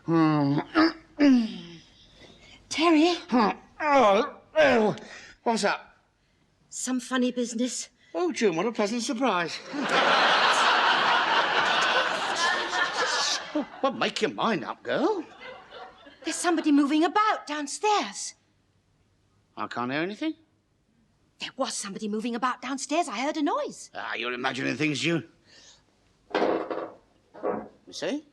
Terry? Oh, what's up? Some funny business. Oh, June, what a pleasant surprise. Well, make your mind up, girl. There's somebody moving about downstairs. I can't hear anything. There was somebody moving about downstairs. I heard a noise. Ah, you're imagining things, June. You see?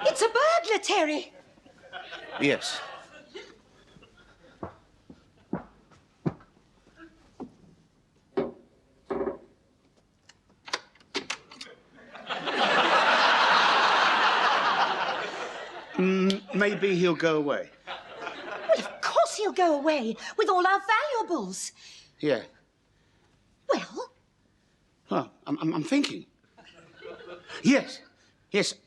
It's a burglar, Terry. Yes. Maybe he'll go away. Well, of course he'll go away with all our valuables. Yeah. Well? Well, I'm thinking. Yes,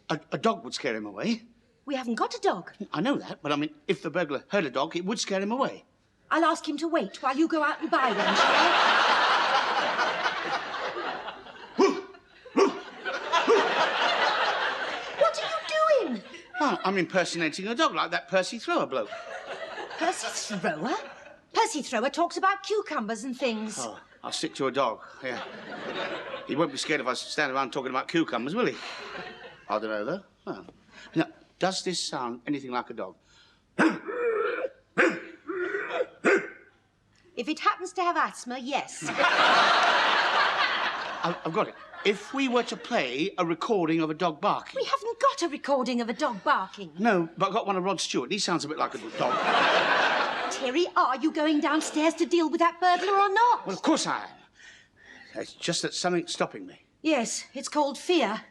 a dog would scare him away. We haven't got a dog. I know that, but I mean, if the burglar heard a dog, it would scare him away. I'll ask him to wait while you go out and buy one, shall I? What are you doing? Well, I'm impersonating a dog like that Percy Thrower bloke. Percy Thrower? Percy Thrower talks about cucumbers and things. Oh, I'll stick to a dog, yeah. He won't be scared if I stand around talking about cucumbers, will he? I don't know, though. Oh. Now, does this sound anything like a dog? If it happens to have asthma, yes. I've got it. If we were to play a recording of a dog barking... We haven't got a recording of a dog barking. No, but I've got one of Rod Stewart. He sounds a bit like a dog. Terry, are you going downstairs to deal with that burglar or not? Well, of course I am. It's just that something's stopping me. Yes, it's called fear.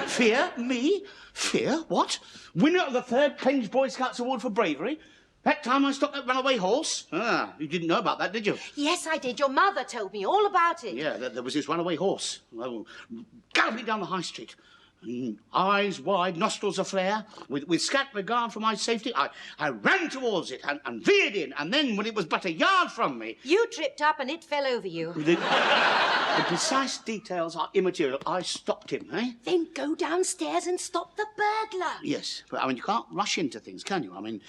Fear? Me? Fear? What? Winner of the 3rd Penge Boy Scouts Award for bravery? That time I stopped that runaway horse? Ah, you didn't know about that, did you? Yes, I did. Your mother told me all about it. Yeah, there was this runaway horse. Galloping down the high street. Eyes wide, nostrils aflare. With scant regard for my safety, I ran towards it and veered in. And then, when it was but a yard from me... You tripped up and it fell over you. The precise details are immaterial. I stopped him, eh? Then go downstairs and stop the burglar. Yes, but, I mean, you can't rush into things, can you? I mean,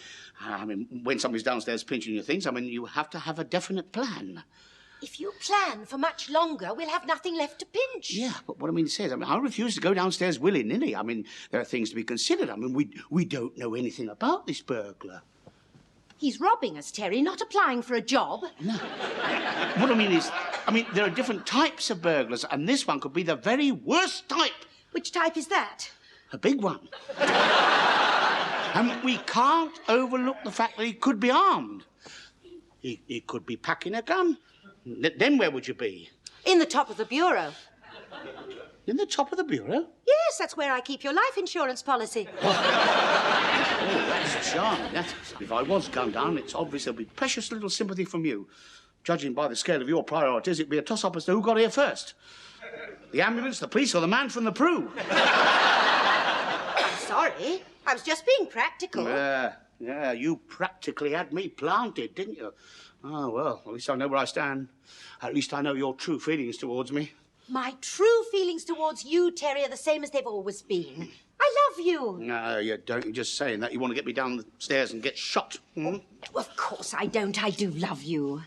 when somebody's downstairs pinching your things, I mean, you have to have a definite plan. If you plan for much longer, we'll have nothing left to pinch. Yeah, but what I mean is, I refuse to go downstairs willy-nilly. I mean, there are things to be considered. I mean, we don't know anything about this burglar. He's robbing us, Terry, not applying for a job. No. What I mean is, there are different types of burglars, and this one could be the very worst type. Which type is that? A big one. And we can't overlook the fact that he could be armed. He could be packing a gun. Then where would you be? In the top of the bureau. In the top of the bureau? Yes, that's where I keep your life insurance policy. Oh, that's charming. If I was gunned down, it's obvious there'll be precious little sympathy from you. Judging by the scale of your priorities, it'd be a toss-up as to who got here first. The ambulance, the police, or the man from the Prue. I'm sorry. I was just being practical. Yeah, you practically had me planted, didn't you? Oh, well, at least I know where I stand. At least I know your true feelings towards me. My true feelings towards you, Terry, are the same as they've always been. I love you. No, you don't. You're just saying that. You want to get me down the stairs and get shot. Hmm? Of course I don't. I do love you.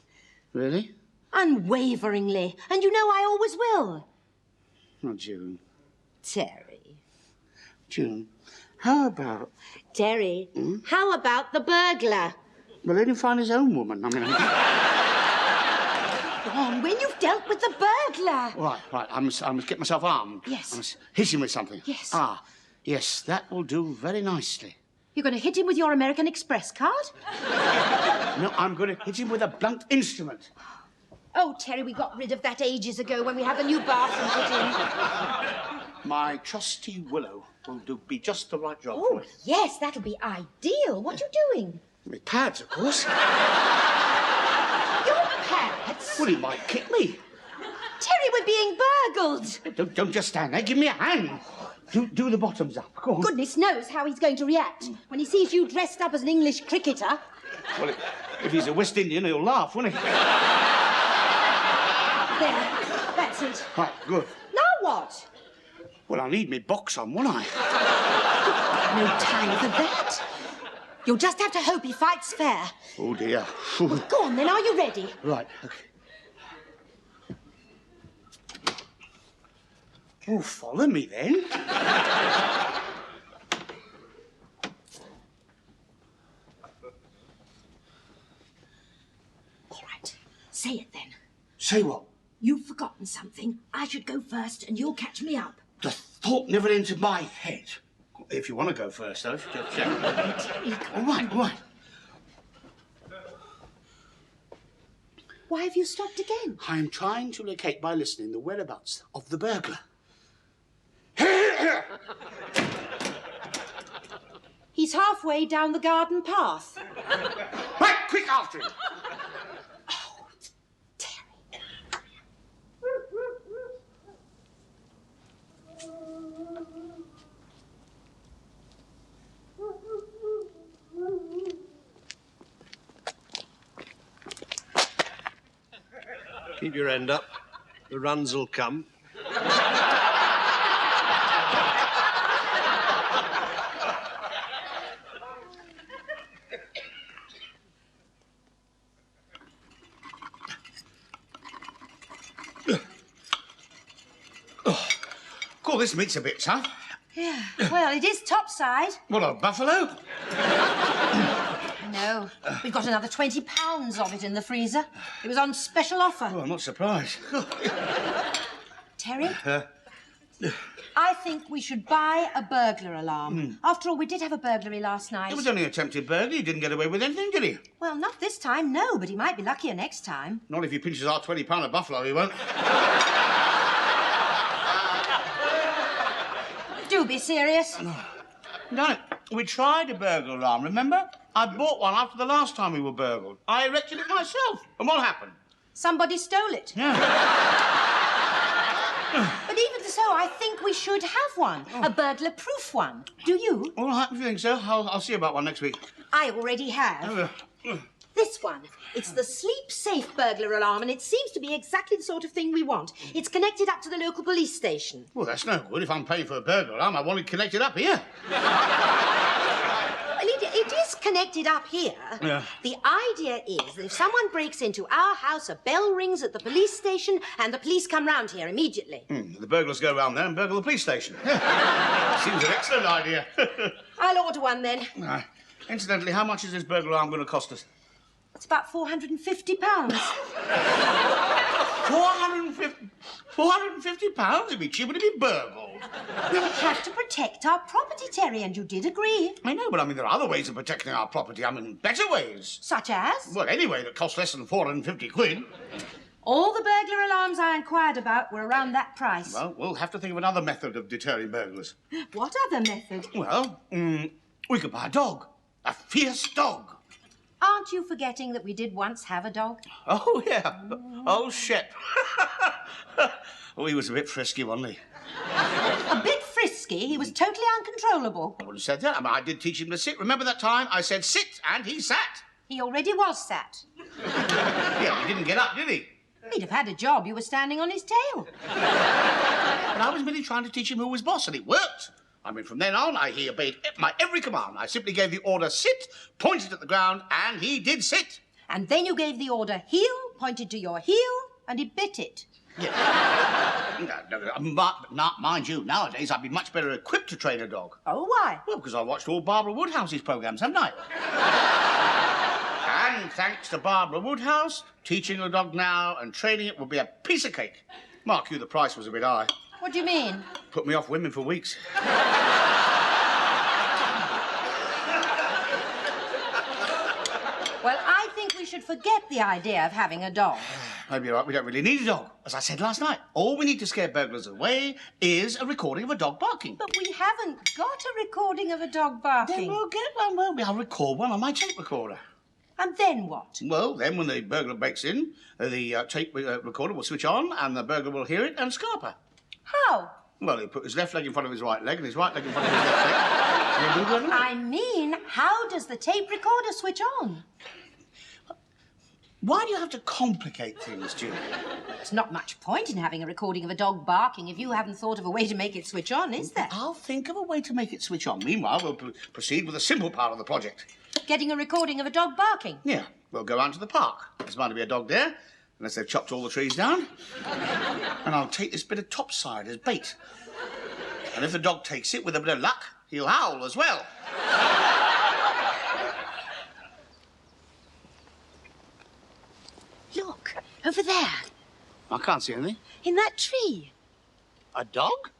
Really? Unwaveringly. And you know I always will. Oh, June. Terry. June, how about... Terry, how about the burglar? Well, let him find his own woman. Go on, when you've dealt with the burglar. Right. I must get myself armed. Yes. I must hit him with something. Yes. Ah, yes, that will do very nicely. You're going to hit him with your American Express card? No, I'm going to hit him with a blunt instrument. Oh, Terry, we got rid of that ages ago when we had the new bathroom put in. My trusty willow will be just the right job for Oh, it. yes, that'll be ideal. What are you doing? With pads, of course. Your pads? Well, he might kick me. Terry, we're being burgled. Don't just stand there. Give me a hand. Do the bottoms up. Go on. Goodness knows how he's going to react when he sees you dressed up as an English cricketer. Well, if he's a West Indian, he'll laugh, won't he? There, that's it. Right, good. Now what? Well, I'll need me box on, won't I? No time for that. You'll just have to hope he fights fair. Oh, dear. Well, go on then, are you ready? Right, OK. Oh, follow me, then. All right, say it then. Say what? You've forgotten something. I should go first and you'll catch me up. The thought never entered my head. If you want to go first, though. All right, all right. Why have you stopped again? I'm trying to locate by listening the whereabouts of the burglar. He's halfway down the garden path. Right, quick after him. Oh, Terry. Keep your end up. The runs will come. Cool, this meat's a bit tough. Yeah, well, it is topside. What, a buffalo? No, we've got another 20 pounds of it in the freezer. It was on special offer. Oh, I'm not surprised. Terry, I think we should buy a burglar alarm. After all, we did have a burglary last night. It was only an attempted burglary. He didn't get away with anything, did he? Well, not this time, no, but he might be luckier next time. Not if he pinches our £20 buffalo, he won't. Do be serious. No, we tried a burglar alarm, remember? I bought one after the last time we were burgled. I erected it myself. And what happened? Somebody stole it. Yeah. But even so, I think we should have one. A burglar-proof one. Do you? All right, if you think so. I'll see about one next week. I already have. This one. It's the sleep-safe burglar alarm, and it seems to be exactly the sort of thing we want. It's connected up to the local police station. Well, that's no good. If I'm paying for a burglar alarm, I want it connected up here. Well, it is connected up here. Yeah. The idea is that if someone breaks into our house, a bell rings at the police station, and the police come round here immediately. The burglars go round there and burgle the police station. Seems an excellent idea. I'll order one then. Incidentally, how much is this burglar alarm going to cost us? It's about £450. £450? It'd be cheaper to be burgled. We have to protect our property, Terry, and you did agree. I know, but I mean, there are other ways of protecting our property. I mean, better ways. Such as? Well, any way that costs less than £450. All the burglar alarms I inquired about were around that price. Well, we'll have to think of another method of deterring burglars. What other method? Well, we could buy a dog. A fierce dog. Aren't you forgetting that we did once have a dog? Oh, yeah. Oh, Shep. Oh, he was a bit frisky, wasn't he? A bit frisky. He was totally uncontrollable. I wouldn't have said that. I mean, I did teach him to sit. Remember that time I said sit, and he sat? He already was sat. Yeah, he didn't get up, did he? He'd have had a job. You were standing on his tail. But I was merely trying to teach him who was boss, and it worked. I mean, from then on, he obeyed my every command. I simply gave the order sit, pointed at the ground, and he did sit. And then you gave the order heel, pointed to your heel, and he bit it. Yeah. But mind you, nowadays I'd be much better equipped to train a dog. Oh, why? Well, because I watched all Barbara Woodhouse's programmes, haven't I? And thanks to Barbara Woodhouse, teaching a dog now and training it will be a piece of cake. Mark you, the price was a bit high. What do you mean? Put me off women for weeks. Well, I think we should forget the idea of having a dog. Maybe you're right, we don't really need a dog. As I said last night, all we need to scare burglars away is a recording of a dog barking. But we haven't got a recording of a dog barking. Then we'll get one, won't we? I'll record one on my tape recorder. And then what? Well, then when the burglar breaks in, the tape recorder will switch on and the burglar will hear it and scarper. How? Well, he'll put his left leg in front of his right leg and his right leg in front of his left leg. And he'll do that. I mean, how does the tape recorder switch on? Why do you have to complicate things, Julie? There's not much point in having a recording of a dog barking if you haven't thought of a way to make it switch on, is there? I'll think of a way to make it switch on. Meanwhile, we'll proceed with the simple part of the project. Getting a recording of a dog barking? Yeah, we'll go out to the park. There's bound to be a dog there, unless they've chopped all the trees down. And I'll take this bit of topside as bait. And if the dog takes it with a bit of luck, he'll howl as well. Look, over there, I can't see anything. in that tree. A dog?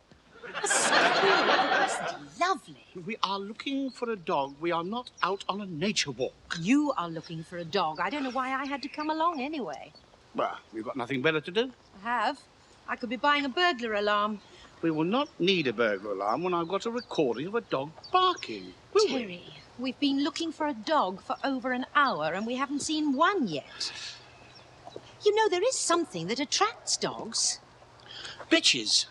A squirrel. Isn't he lovely? We are looking for a dog. We are not out on a nature walk. You are looking for a dog. I don't know why I had to come along anyway. Well, we've got nothing better to do. I have. I could be buying a burglar alarm. We will not need a burglar alarm when I've got a recording of a dog barking, will we? Terry, we've been looking for a dog for over an hour and we haven't seen one yet. You know, there is something that attracts dogs. Bitches.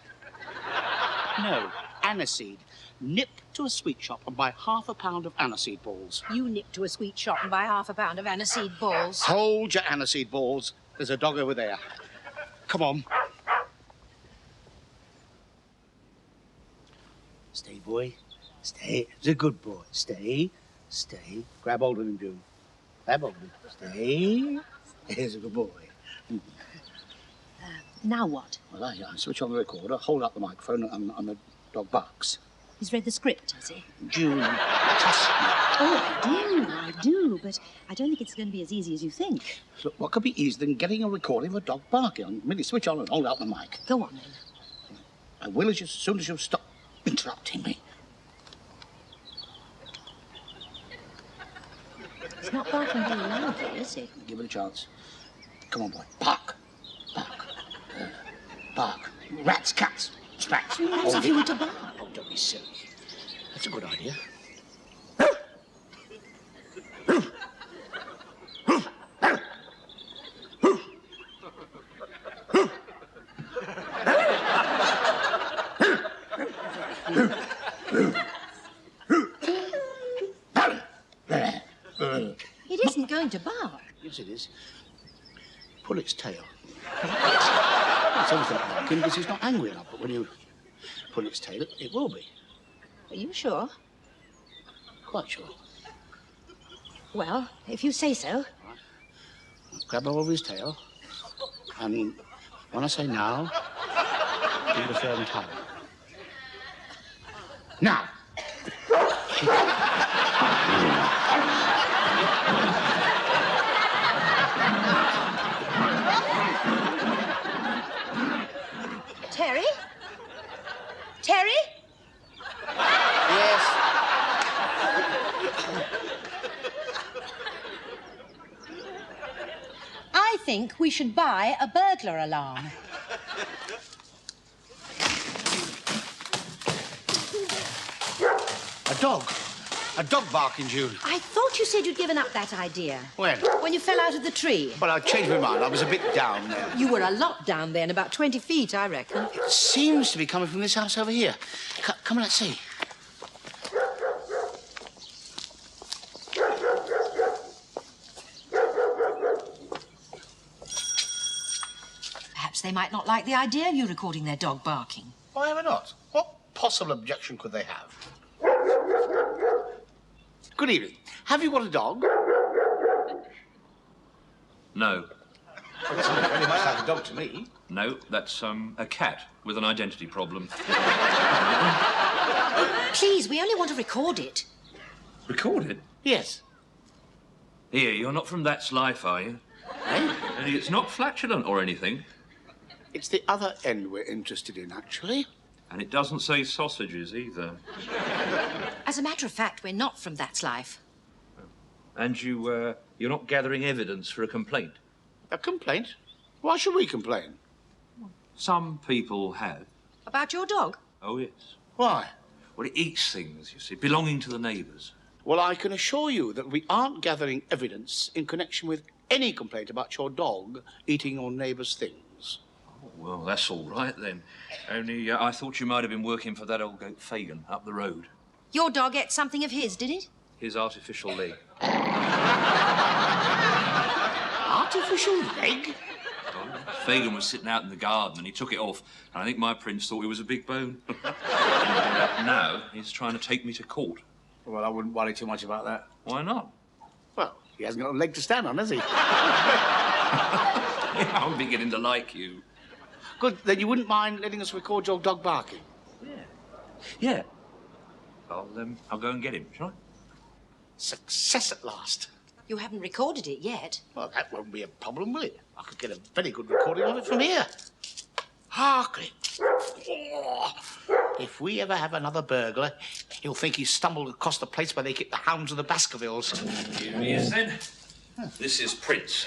No, aniseed. Nip to a sweet shop and buy half a pound of aniseed balls. You nip to a sweet shop and buy half a pound of aniseed balls. Hold your aniseed balls. There's a dog over there. Come on. Stay, boy. Stay. It's a good boy. Stay. Stay. Grab hold of him, June. Grab hold of him. Stay. Here's a good boy. Now what? Well, I switch on the recorder, hold up the microphone, and the dog barks. He's read the script, has he? June, trust me. Oh, I do, but I don't think it's going to be as easy as you think. Look, what could be easier than getting a recording of a dog barking? I merely switch on and hold out the mic. Go on, then. I will as soon as you stop interrupting me. He's not barking very loudly, is he? Give it a chance. Come on, boy. Bark. Bark. Bark. Rats, cats, sprats. Perhaps if you were to bark. Oh, don't be silly. That's a good idea. It isn't going to bark. Yes, it is. Pull its tail. It's obviously not barking because he's not angry enough, but when you pull its tail, it will be. Are you sure? Quite sure. Well, if you say so. Grab hold of his tail, and when I say now, give it a firm tug. Now! Terry? Terry? Yes? I think we should buy a burglar alarm. A dog. A dog barking, June. I thought you said you'd given up that idea. When? When you fell out of the tree. Well, I changed my mind. I was a bit down there. You were a lot down then, about 20 feet, I reckon. It seems to be coming from this house over here. Come on, let's see. Perhaps they might not like the idea of you recording their dog barking. Why ever not? What possible objection could they have? Good evening. Have you got a dog? No. Well, it's not very much like a dog to me. No, that's a cat with an identity problem. Please, we only want to record it. Record it? Yes. Here, you're not from That's Life, are you? Eh? And it's not flatulent or anything. It's the other end we're interested in, actually. And it doesn't say sausages either. As a matter of fact, we're not from That's Life. And you're not gathering evidence for a complaint? A complaint? Why should we complain? Some people have. About your dog? Oh, yes. Why? Well, it eats things, you see, belonging to the neighbours. Well, I can assure you that we aren't gathering evidence in connection with any complaint about your dog eating your neighbour's things. Oh, well, that's all right, then. Only I thought you might have been working for that old goat Fagin up the road. Your dog ate something of his, did it? His artificial leg. artificial leg? Fagan was sitting out in the garden and he took it off, and I think my prince thought it was a big bone. Now he's trying to take me to court. Well, I wouldn't worry too much about that. Why not? Well, he hasn't got a leg to stand on, has he? I'm beginning to like you. Good, then you wouldn't mind letting us record your dog barking? Yeah. I'll go and get him, shall I? Success at last. You haven't recorded it yet. Well, that won't be a problem, will it? I could get a very good recording of it from here. Harkly. Oh, if we ever have another burglar, he'll think he's stumbled across the place where they keep the hounds of the Baskervilles. Here he is, then. This is Prince.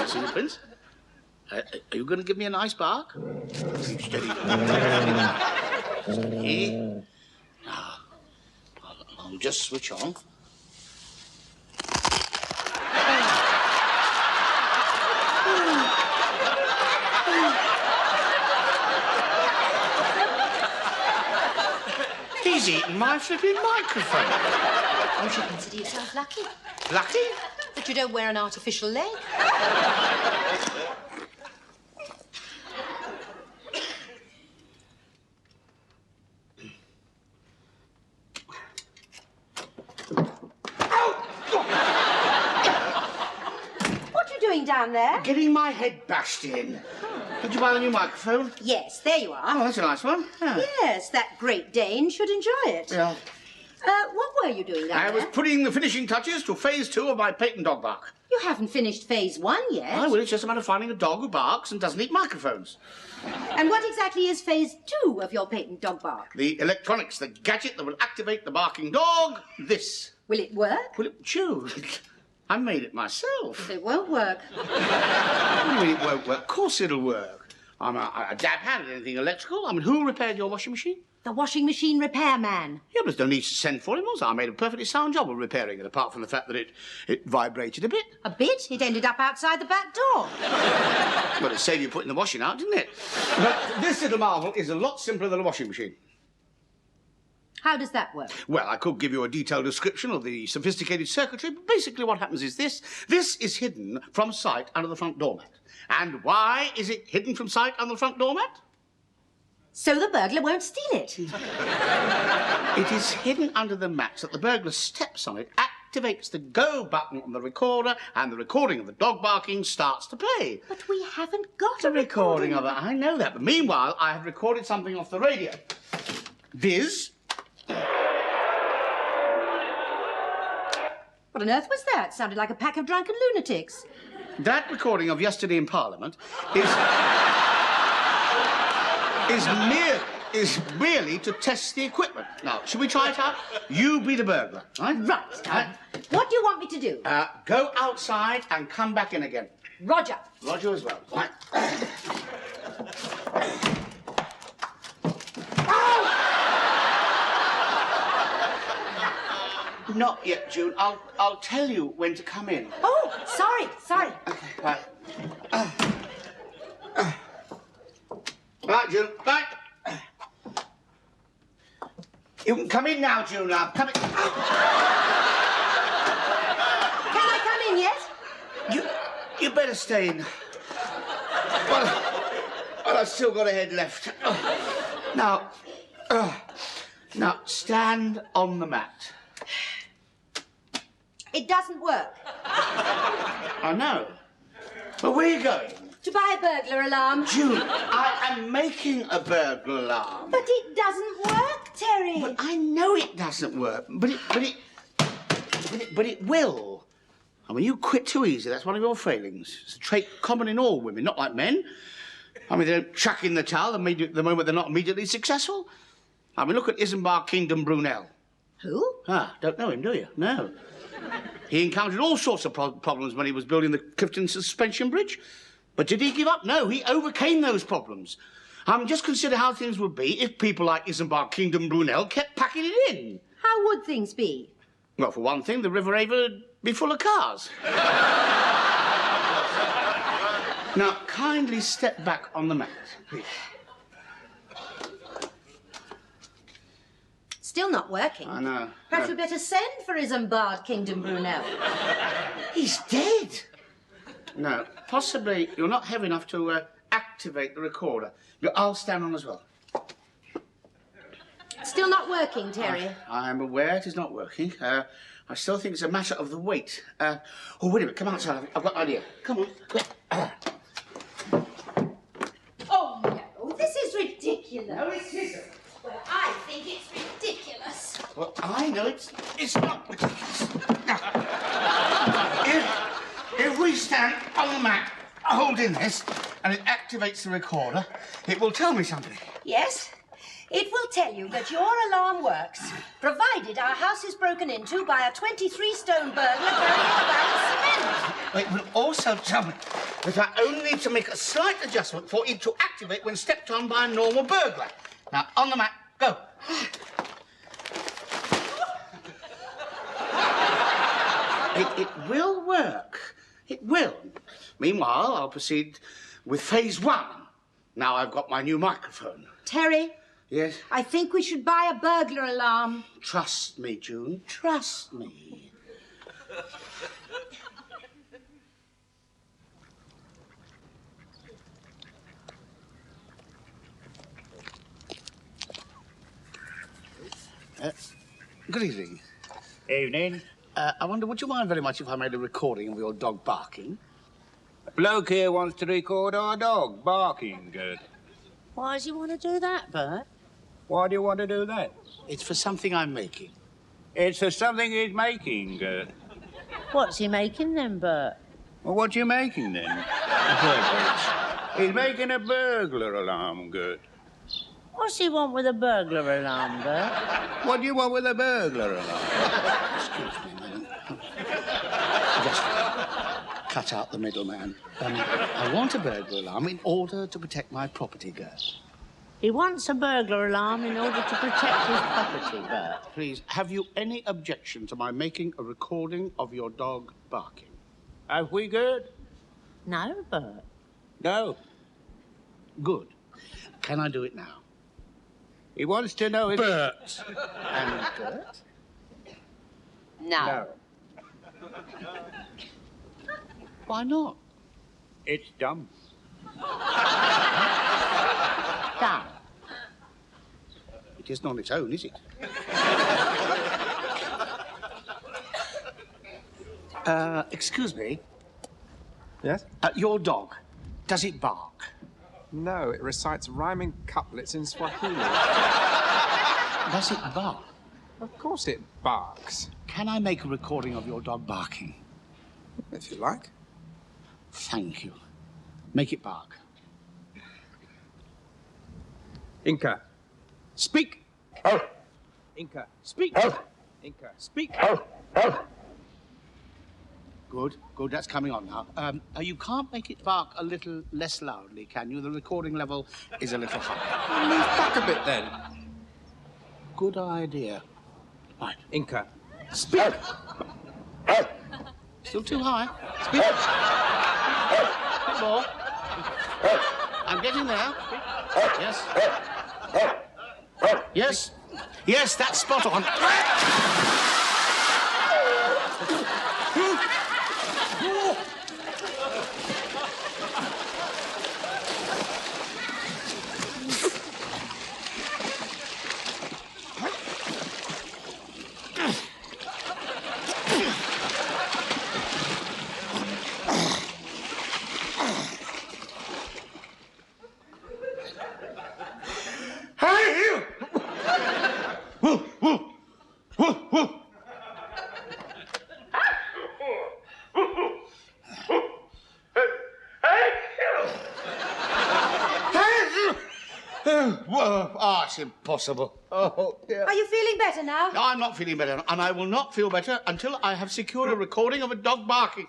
See you, Prince? Are you going to give me a nice bark? Steady. Steady. Now, I'll just switch on. He's eaten my flipping microphone. You should consider yourself lucky Lucky? that you don't wear an artificial leg. What are you doing down there? Getting my head bashed in. Did you buy the new microphone? Yes, there you are. Oh, that's a nice one. Yeah. Yes, that Great Dane should enjoy it. Yeah. What were you doing down I was there? putting the finishing touches to phase 2 of my patent dog bark. You haven't finished phase 1 yet. Oh, well, it's just a matter of finding a dog who barks and doesn't eat microphones. And what exactly is phase 2 of your patent dog bark? The electronics, the gadget that will activate the barking dog. This. Will it work? Will it chew? I made it myself. It won't work. What do you mean it won't work? Of course it'll work. I'm a dab hand at anything electrical. I mean, who repaired your washing machine? The washing machine repairman. Yeah, but there's no need to send for him, was there? I made a perfectly sound job of repairing it, apart from the fact that it vibrated a bit. A bit? It ended up outside the back door. Well, it saved you putting the washing out, didn't it? But this little marvel is a lot simpler than a washing machine. How does that work? Well, I could give you a detailed description of the sophisticated circuitry, but basically what happens is this. This is hidden from sight under the front doormat. And why is it hidden from sight under the front doormat? So the burglar won't steal it. It is hidden under the mat so that the burglar steps on it, activates the go button on the recorder, and the recording of the dog barking starts to play. But we haven't got A recording of it, I know that. But meanwhile, I have recorded something off the radio. Viz. What on earth was that? It sounded like a pack of drunken lunatics. That recording of yesterday in Parliament is merely to test the equipment. Now, should we try it out? You be the burglar, right? Right. What do you want me to do? Go outside and come back in again. Roger. Roger as well. Right. Not yet, June. I'll tell you when to come in. Oh, sorry. Okay, right. Right, June. Right. You can come in now, June. Now, come in. Can I come in yet? You better stay in. Well, I've still got a head left. Now, stand on the mat. It doesn't work. I know. But where are you going? To buy a burglar alarm. June, I am making a burglar alarm. But it doesn't work, Terry. But I know it doesn't work. But it will. I mean, you quit too easy. That's one of your failings. It's a trait common in all women, not like men. I mean, they don't chuck in the towel the moment they're not immediately successful. I mean, look at Isambard Kingdom Brunel. Who? Don't know him, do you? No. He encountered all sorts of problems when he was building the Clifton Suspension Bridge. But did he give up? No, he overcame those problems. Just consider how things would be if people like Isambard Kingdom Brunel kept packing it in. How would things be? Well, for one thing, the River Ava would be full of cars. Now, kindly step back on the mat, please. Still not working. I know. Perhaps we'd better send for Isambard Kingdom Brunel. He's dead. No, possibly you're not heavy enough to activate the recorder. I'll stand on as well. Still not working, Terry. I'm aware it is not working. I still think it's a matter of the weight. Oh, wait a minute. Come outside. I've got an idea. Come on. Oh, no. This is ridiculous. No, it isn't. Well, I think it's ridiculous. Well, I know it's not ridiculous. Now, if we stand on the mat holding this and it activates the recorder, it will tell me something. Yes? It will tell you that your alarm works, provided our house is broken into by a 23-stone burglar carrying a bag of cement. It will also tell me that I only need to make a slight adjustment for it to activate when stepped on by a normal burglar. Now, on the mat, go. It will work. It will. Meanwhile, I'll proceed with phase 1. Now I've got my new microphone. Terry? Yes? I think we should buy a burglar alarm. Trust me, June. Trust me. Good evening. Evening. I wonder, would you mind very much if I made a recording of your dog barking? Bloke here wants to record our dog barking. Good. Why does he want to do that, Bert? Why do you want to do that? It's for something I'm making. It's for something he's making. Good. What's he making then, Bert? Well, what you making then? A burglar. He's making a burglar alarm. Good. What's he want with a burglar alarm, Bert? What do you want with a burglar alarm? Excuse me, madam. Just cut out the middleman. I want a burglar alarm in order to protect my property, girl. He wants a burglar alarm in order to protect his property, Bert. Please, have you any objection to my making a recording of your dog barking? Have we good? No, Bert. No. Good. Can I do it now? He wants to know if... Bert. And Bert? No. Why not? It's dumb. Done. It isn't on its own, is it? Excuse me. Yes? Your dog, does it bark? No, it recites rhyming couplets in Swahili. Does it bark? Of course it barks. Can I make a recording of your dog barking? If you like. Thank you. Make it bark. Inca, speak! Oh. Inca, speak! Oh. Inca, speak! Good, good, that's coming on now. You can't make it bark a little less loudly, can you? The recording level is a little high. Move back a bit then. Good idea. Right. Inca, speak! Still too high. Speak! A bit more. I'm getting there. Yes. Yes. Yes, that's spot on. It's impossible. Oh, dear. Are you feeling better now? No, I'm not feeling better, and I will not feel better until I have secured a recording of a dog barking.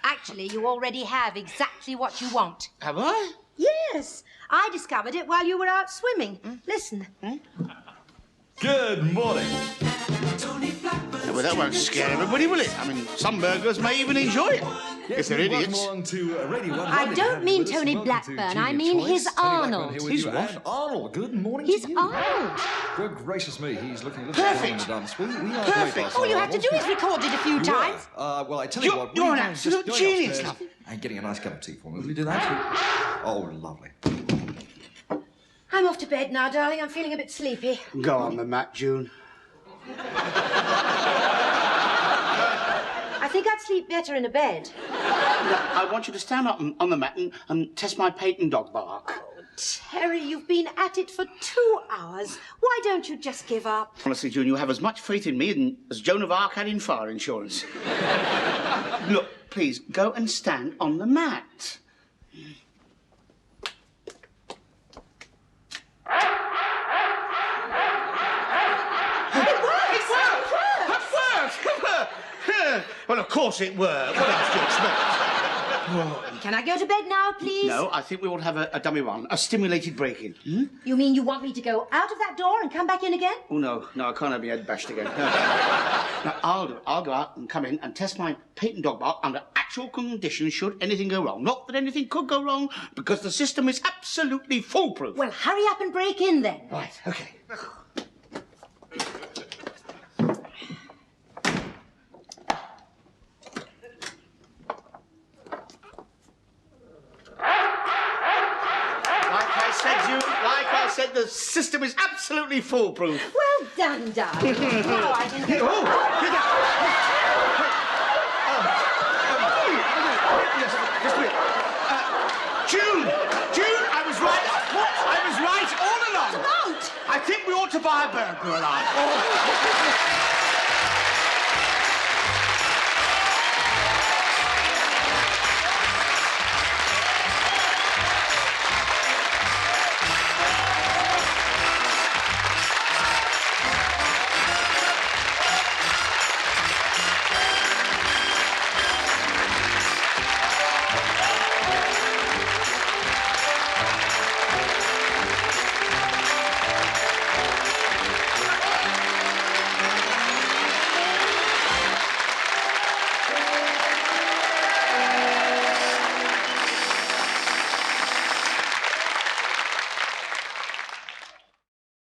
Actually, you already have exactly what you want. Have I? Yes. I discovered it while you were out swimming. Listen. Good morning. Well, that won't scare everybody, will it? I mean, some burglars may even enjoy it. If they're idiots. I don't mean Tony Blackburn. I mean his Arnold. He's what? Arnold, good morning His to you. Arnold. Good gracious me, he's looking a little Perfect. down the dumps. We are Perfect. All you have to do is record it a few times. Well, I tell you what. You're we're an going absolute just genius, upstairs love. and getting a nice cup of tea for me. Will you do that? Oh, lovely. I'm off to bed now, darling. I'm feeling a bit sleepy. Go on the mat, June. I think I'd sleep better in a bed. I want you to stand up on the mat and test my patent dog bark. Terry, you've been at it for 2 hours. Why don't you just give up? Honestly, June, you have as much faith in me as Joan of Arc had in fire insurance. Look, please, go and stand on the mat. Well, of course it worked. What else do you expect? Can I go to bed now, please? No, I think we ought to have a dummy one, a stimulated break-in. Hmm? You mean you want me to go out of that door and come back in again? Oh, no, I can't have my head bashed again. No. Now, I'll do it. I'll go out and come in and test my patent dog bark under actual conditions should anything go wrong. Not that anything could go wrong, because the system is absolutely foolproof. Well, hurry up and break in then. Right, OK. Like I said, the system is absolutely foolproof. Well done, darling. Now I can go. Just a minute. June, I was right. What? I was right all along. Out! I think we ought to buy a burglar alarm.